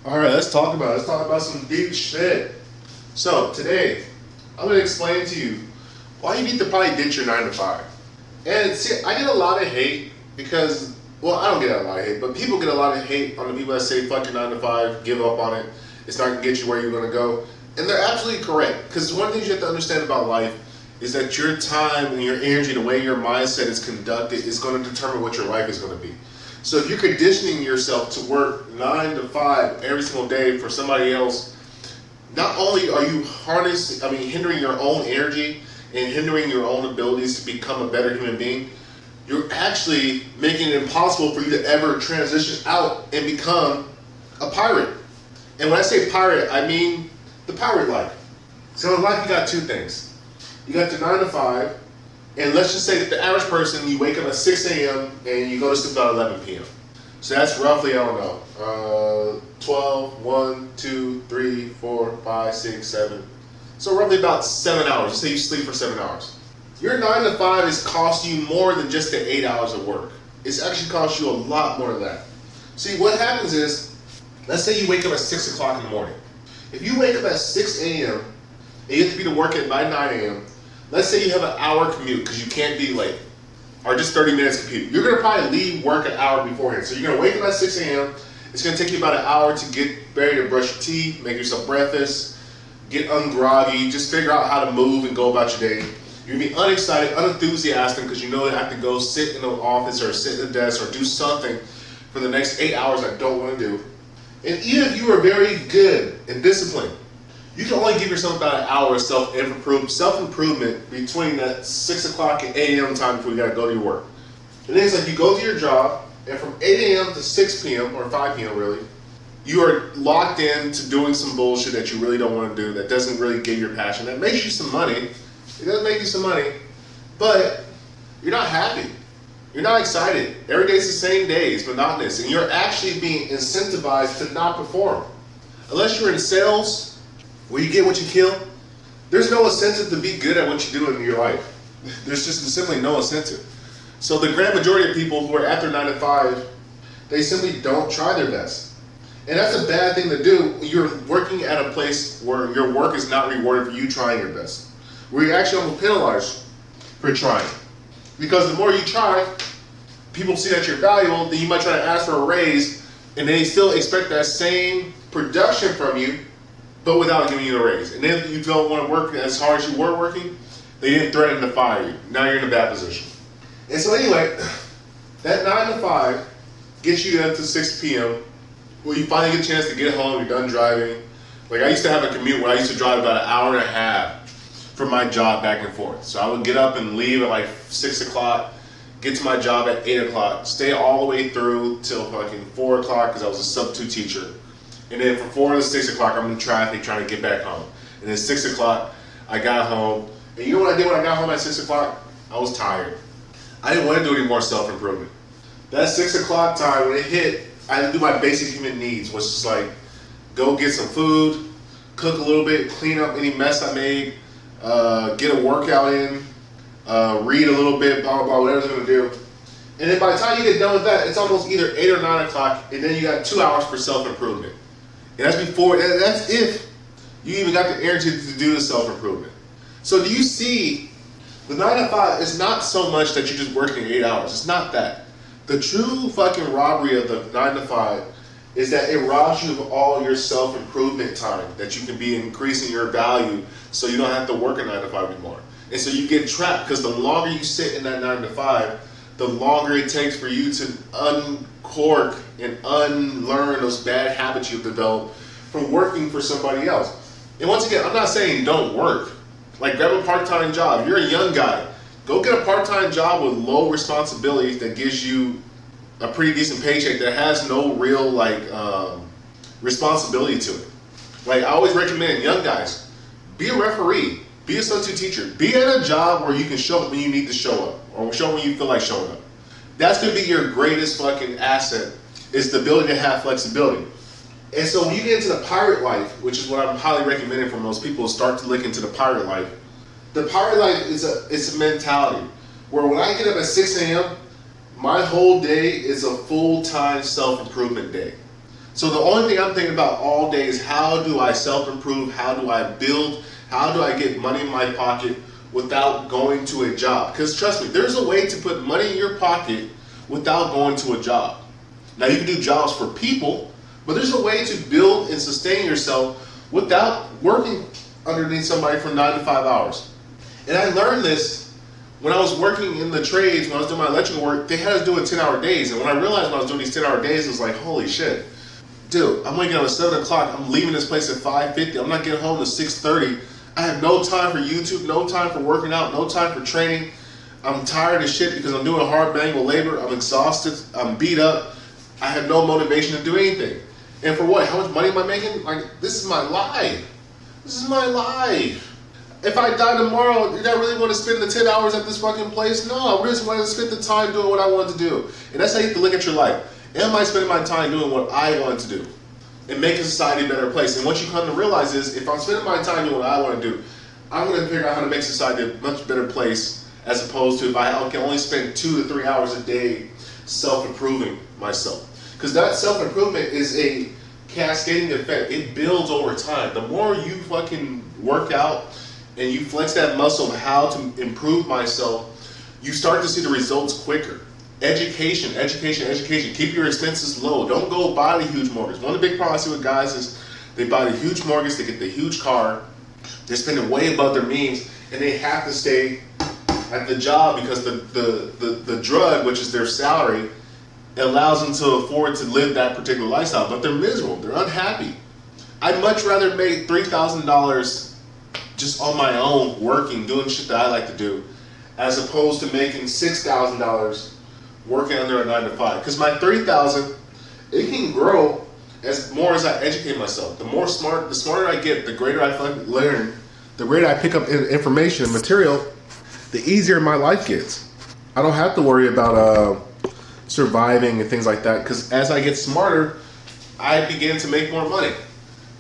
All right, let's talk about it. Let's talk about some deep shit. So today, I'm gonna explain to you why you need to probably ditch your 9 to 5. And see, I get a lot of hate because, well, I don't get a lot of hate, but people get a lot of hate on the people that say fuck your 9 to 5, give up on it. It's not gonna get you where you're gonna go. And they're absolutely correct. Because one thing you have to understand about life is that your time and your energy, the way your mindset is conducted, is going to determine what your life is going to be. So if you're conditioning yourself to work 9 to 5 every single day for somebody else, not only are you hindering your own energy and hindering your own abilities to become a better human being, you're actually making it impossible for you to ever transition out and become a pirate. And when I say pirate, I mean the pirate life. So in life, you got two things. You got your 9 to 5, and let's just say that the average person, you wake up at 6 a.m. and you go to sleep about 11 p.m. So that's roughly, I don't know, 12, 1, 2, 3, 4, 5, 6, 7. So roughly about 7 hours. Let's say you sleep for 7 hours. Your 9 to 5 is costing you more than just the 8 hours of work. It's actually cost you a lot more than that. See, what happens is, let's say you wake up at 6 o'clock in the morning. If you wake up at 6 a.m. and you have to be to work at by 9 a.m., let's say you have an hour commute because you can't be late, or just 30 minutes commute. You're gonna probably leave work an hour beforehand. So you're gonna wake up at 6 a.m. It's gonna take you about an hour to get ready to brush your teeth, make yourself breakfast, get ungroggy, just figure out how to move and go about your day. You're gonna be unexcited, unenthusiastic because you know you have to go sit in the office or sit at the desk or do something for the next 8 hours I don't want to do. And even if you are very good and disciplined, you can only give yourself about an hour of self-improvement between that 6 o'clock and 8 a.m. time before you gotta go to your work. And then it's like you go to your job, and from 8 a.m. to 6 p.m. or 5 p.m. really, you are locked into doing some bullshit that you really don't want to do, that doesn't really give your passion, that makes you some money. It does make you some money, but you're not happy. You're not excited. Every day's the same day. It's monotonous, and you're actually being incentivized to not perform. Unless you're in sales, where you get what you kill, there's no incentive to be good at what you do in your life. There's just simply no incentive. So the grand majority of people who are at their 9 to 5, they simply don't try their best. And that's a bad thing to do. You're working at a place where your work is not rewarded for you trying your best, where you're actually almost penalized for trying. Because the more you try, people see that you're valuable, then you might try to ask for a raise, and they still expect that same production from you, but without giving you a raise. And then you don't want to work as hard as you were working, they didn't threaten to fire you. Now you're in a bad position. And so anyway, that 9 to 5 gets you up to 6 p.m. where you finally get a chance to get home, you're done driving. Like I used to have a commute where I used to drive about an hour and a half from my job back and forth. So I would get up and leave at like 6 o'clock, get to my job at 8 o'clock, stay all the way through till fucking 4 o'clock because I was a substitute teacher. And then from 4 to 6 o'clock, I'm in traffic trying to get back home. And then 6 o'clock, I got home. And you know what I did when I got home at 6 o'clock? I was tired. I didn't want to do any more self-improvement. That 6 o'clock time, when it hit, I had to do my basic human needs, which is like go get some food, cook a little bit, clean up any mess I made, get a workout in, read a little bit, blah, blah, blah, whatever I'm going to do. And then by the time you get done with that, it's almost either 8 or 9 o'clock, and then you got 2 hours for self-improvement. And that's if you even got the energy to do the self-improvement. So do you see, the 9 to 5 is not so much that you're just working 8 hours. It's not that. The true fucking robbery of the 9 to 5 is that it robs you of all your self-improvement time, that you can be increasing your value so you don't have to work a 9 to 5 anymore. And so you get trapped because the longer you sit in that 9 to 5, the longer it takes for you to uncork and unlearn those bad habits you've developed from working for somebody else. And once again, I'm not saying don't work. Like grab a part-time job. If you're a young guy, go get a part-time job with low responsibilities that gives you a pretty decent paycheck that has no real responsibility to it. Like I always recommend young guys, be a referee, be a substitute teacher, be at a job where you can show up when you need to show up, or show up when you feel like showing up. That's gonna be your greatest fucking asset, is the ability to have flexibility. And so when you get into the pirate life, which is what I'm highly recommending for most people, start to look into the pirate life. The pirate life is a mentality where when I get up at 6 a.m., my whole day is a full-time self-improvement day. So the only thing I'm thinking about all day is how do I self-improve, how do I build, how do I get money in my pocket without going to a job? Because trust me, there's a way to put money in your pocket without going to a job. Now you can do jobs for people, but there's a way to build and sustain yourself without working underneath somebody for 9 to 5 hours. And I learned this when I was working in the trades, when I was doing my electrical work. They had us doing 10-hour days, and when I realized when I was doing these 10-hour days, it was like, holy shit. Dude, I'm waking up at 7 o'clock, I'm leaving this place at 5:50, I'm not getting home to 6:30. I have no time for YouTube, no time for working out, no time for training. I'm tired as shit because I'm doing hard manual labor, I'm exhausted, I'm beat up. I have no motivation to do anything. And for what? How much money am I making? Like, this is my life. This is my life. If I die tomorrow, did I really want to spend the 10 hours at this fucking place? No, I just wanted to spend the time doing what I wanted to do. And that's how you have to look at your life. Am I spending my time doing what I want to do and making society a better place? And what you come to realize is, if I'm spending my time doing what I want to do, I'm going to figure out how to make society a much better place, as opposed to if I can only spend 2 to 3 hours a day self-improving myself. Because that self-improvement is a cascading effect. It builds over time. The more you fucking work out and you flex that muscle of how to improve myself, you start to see the results quicker. Education. Keep your expenses low. Don't go buy the huge mortgage. One of the big problems I see with guys is they buy the huge mortgage, they get the huge car, they're spending way above their means, and they have to stay at the job because the drug, which is their salary, allows them to afford to live that particular lifestyle, but they're miserable, they're unhappy. I'd much rather make $3,000 just on my own, working, doing shit that I like to do, as opposed to making $6,000 working under a 9 to 5. Because my $3,000, it can grow as more as I educate myself. The smarter I get, the greater I learn, the greater I pick up information and material, the easier my life gets. I don't have to worry about surviving and things like that, because as I get smarter, I begin to make more money.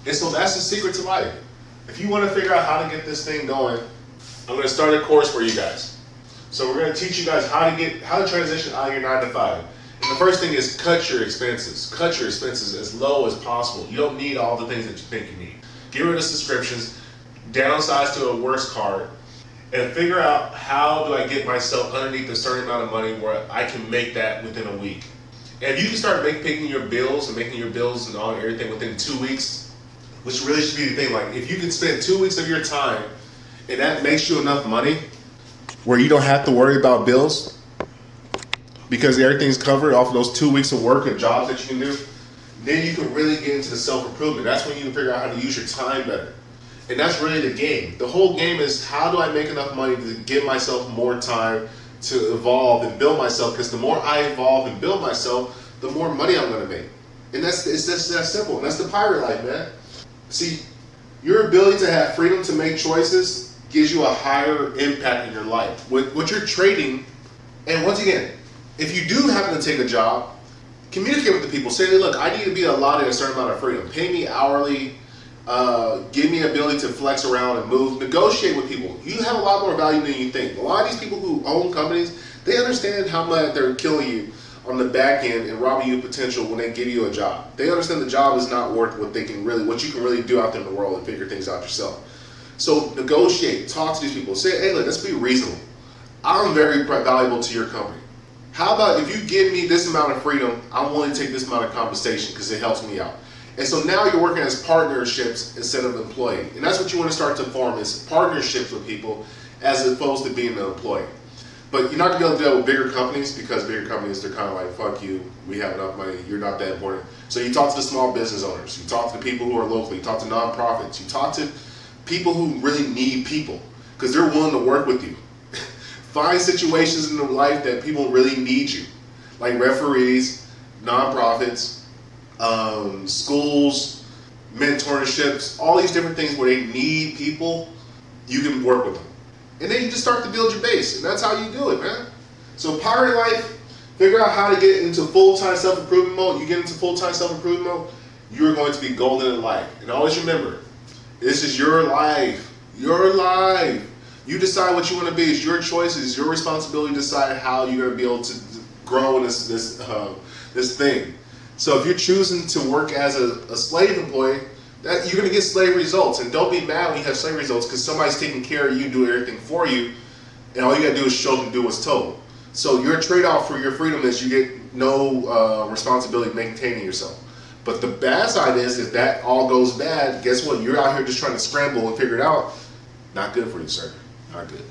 And so that's the secret to life. If you want to figure out how to get this thing going, I'm going to start a course for you guys. So we're going to teach you guys how to transition out of your 9 to 5. And the first thing is cut your expenses. Cut your expenses as low as possible. You don't need all the things that you think you need. Get rid of subscriptions, downsize to a worse card, and figure out how do I get myself underneath a certain amount of money where I can make that within a week. And if you can start paying your bills and making your bills and all everything within 2 weeks, which really should be the thing. Like, if you can spend 2 weeks of your time and that makes you enough money where you don't have to worry about bills because everything's covered off of those 2 weeks of work and jobs that you can do, then you can really get into the self-improvement. That's when you can figure out how to use your time better. And that's really the game. The whole game is, how do I make enough money to give myself more time to evolve and build myself? Because the more I evolve and build myself, the more money I'm going to make. And it's just that simple. And that's the pirate life, man. See, your ability to have freedom to make choices gives you a higher impact in your life. What you're trading, and once again, if you do happen to take a job, communicate with the people. Say, hey, look, I need to be allotted a certain amount of freedom. Pay me hourly. Give me ability to flex around and move. Negotiate with people. You have a lot more value than you think. A lot of these people who own companies, they understand how much they're killing you on the back end and robbing you of potential when they give you a job. They understand the job is not worth what you can really do out there in the world and figure things out yourself. So negotiate, talk to these people. Say, hey, look, let's be reasonable. I'm very valuable to your company. How about if you give me this amount of freedom, I'm willing to take this amount of compensation because it helps me out. And so now you're working as partnerships instead of employee. And that's what you want to start to form, is partnerships with people as opposed to being an employee. But you're not going to be able to deal with bigger companies, because bigger companies, they're kind of like, fuck you, we have enough money, you're not that important. So you talk to the small business owners, you talk to the people who are local, you talk to nonprofits, you talk to people who really need people, because they're willing to work with you. Find situations in their life that people really need you, like referees, nonprofits, schools, mentorships, all these different things where they need people. You can work with them. And then you just start to build your base, and that's how you do it, man. So pirate life, figure out how to get into full-time self-improvement mode. You get into full-time self-improvement mode, you're going to be golden in life. And always remember, this is your life. Your life. You decide what you want to be. It's your choices. It's your responsibility to decide how you're going to be able to grow in this thing. So if you're choosing to work as a slave employee, that you're going to get slave results. And don't be mad when you have slave results, because somebody's taking care of you, doing everything for you, and all you got to do is show up and do what's told. So your trade-off for your freedom is you get no responsibility maintaining yourself. But the bad side is, if that all goes bad, guess what? You're out here just trying to scramble and figure it out. Not good for you, sir. Not good.